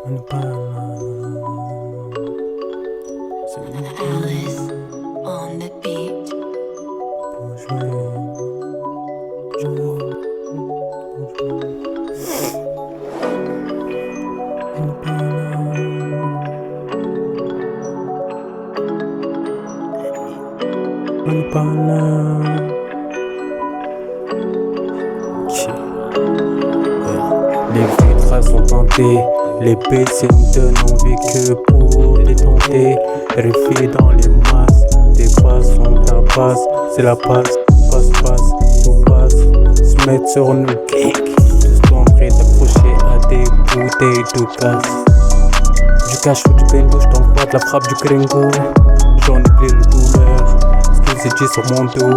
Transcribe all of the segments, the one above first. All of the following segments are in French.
On n'est pas là. C'est Alice on the beat. pour jouer. On n'est pas là. On n'est pas là. Ok. Les vitres sont teintées, les PC me donnent envie que pour les tenter. Riffler dans les masses, des passes sont la base, c'est la passe, passe, tout passe. Se mettre sur nos geeks, tous en train d'accrocher à des bouteilles de gaz. Du cash ou du bendo, j't'envoie de la frappe du gringo. J'en ai plein de douleur, ce qu'ils s'est dit sur mon dos.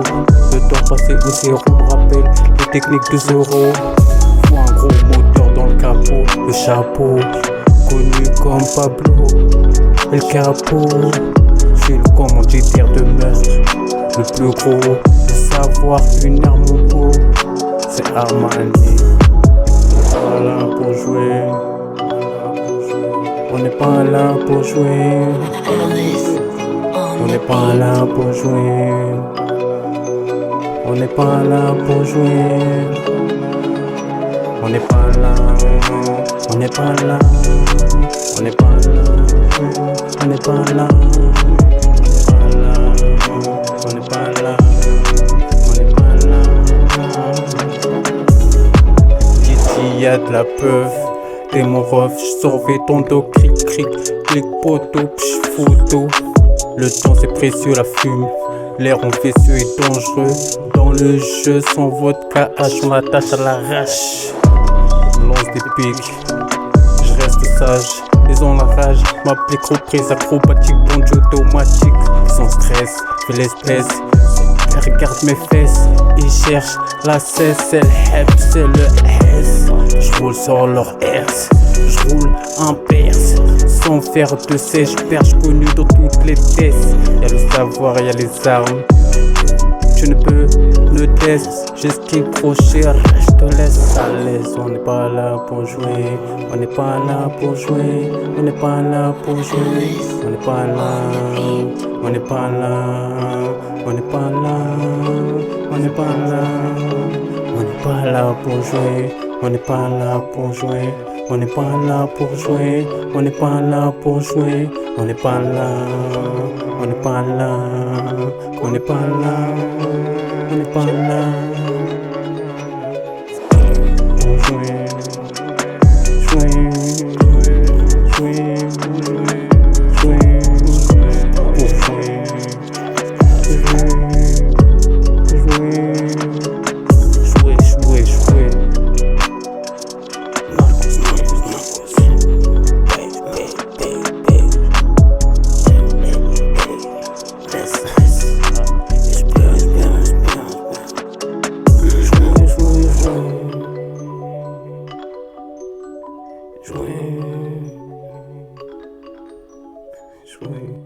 Le temps passé au zéro me rappelle les techniques de zéro. Faut un gros moteur dans le capot, le chapeau, connu comme Pablo, El Capo. J'ai le commanditaire de meurtre, le plus gros, de savoir une arme au pot, c'est Armani. On n'est pas là pour jouer, on n'est pas là pour jouer, Alice on on n'est the pas beat. là pour jouer, on n'est pas là pour jouer. On n'est pas là, on n'est pas là, on n'est pas là, on n'est pas là, on n'est pas là, on n'est pas là. D'ici y'a de la peuf, t'es mon ref, j'surveille ton dos, cric, clic, poteau, photo. Le temps c'est précieux, la fume, l'air en vaisseau est dangereux. Dans le jeu, sans vodka H, on attache à l'arrache. On lance des pics, je reste sage, ils ont la rage, m'applique reprise acrobatique, bandit automatique. Sans stress, fais l'espèce, regarde mes fesses, ils cherchent la cesse, c'est le hep, c'est le S. Je roule sur leur herse, je roule un perse, sans faire de sèche, perche connu dans toutes les tests. Y'a le savoir, y'a les armes. Tu ne peux le test, j'esquive trop cher, je te laisse à l'aise. On n'est pas là pour jouer, on n'est pas là pour jouer, on n'est pas là pour jouer, on n'est pas là, on n'est pas là, on n'est pas là, on n'est pas là, on n'est pas là pour jouer, on n'est pas là pour jouer, on n'est pas là pour jouer, on n'est pas là pour jouer, on n'est pas là, on n'est pas là, on n'est pas là, on n'est pas là pour jouer, jouer, jouer, jouer, pour jouer, jouer. Narcos, jouer.